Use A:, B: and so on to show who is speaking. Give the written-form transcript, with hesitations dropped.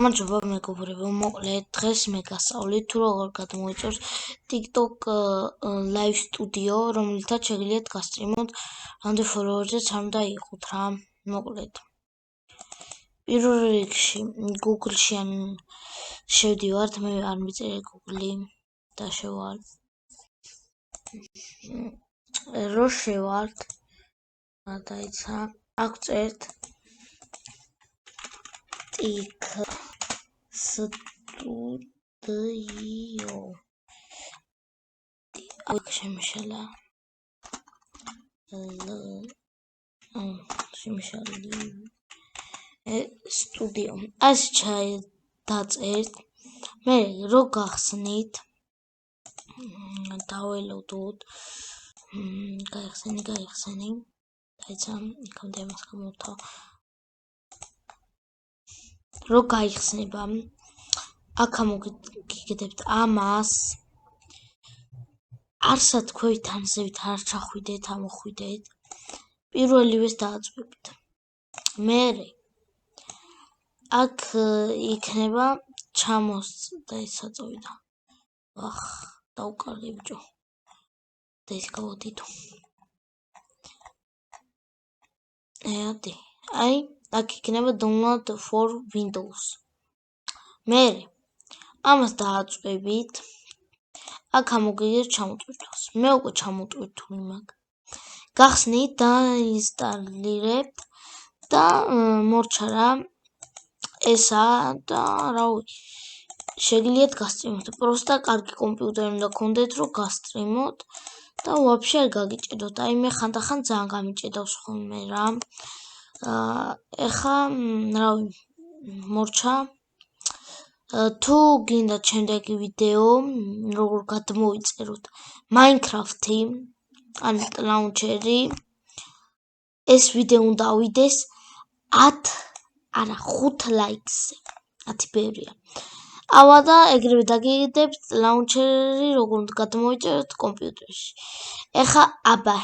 A: გამარჯობა მეგობრებო, მოკლედ დღეს მე გასწავლით თუ როგორ გადმოიწვევს TikTok live studio, რომელთაც შეგიძლიათ გასტრიმოთ რამდენ ფოლოვერზეც არ უნდა იყოთ რა. მოკლედ პირველ რიგში Google-ში ან შევდივართ, მე არ მიწერე Google-ი და შევალ. რო შევართ, გადაიცა, აქ წერთ Studio. აქ შემიშალა. Studio. Ας დაწერთ. მე რო გახსნით, დაველოდოთ. გაიხსენი. დაიცა, იქამდე მას გამოთავ. რო გაიხსნება, აქ მოგიგდებთ ამას. არსად ქვევით არ ჩახვიდეთ, ამოხვიდეთ. პირველივეს დააწვევით. მერე აქ იქნება და ეს საწოვიდა. დაუკარგე ბიჭო. და ის გავოდიდო. აი, აქ იქნება download for Windows. მერე ამას დააწვევით. აქ მოგიგებთ ჩამოწვეთვას. მე უკვე ჩამოწვეთული მაქვს. გახსნით, დაინსტალირებთ და მორჩა რა ესა და შეგიძლიათ გასტრიმოთ. პროსტა კარგი კომპიუტერი უნდა გქონდეთ, რომ გასტრიმოთ და ვაფშე არ გაგიჭედოთ. აი მე ხანდახან ძალიან გამიჭედავს ხოლმე რა. ეხა მორჩა თუ გინდათ შემდეგი ვიდეო, როგორ გადმოიწეროთ Minecraft-ი, ან launcher-ი, ეს ვიდეო უნდა ავიდეს 5 ლაიქზე. 10 ბევრია. ავა და ეგრევე დაგიგდებთ launcher-ი, როგორ გადმოიწეროთ კომპიუტერში. ეხა აბა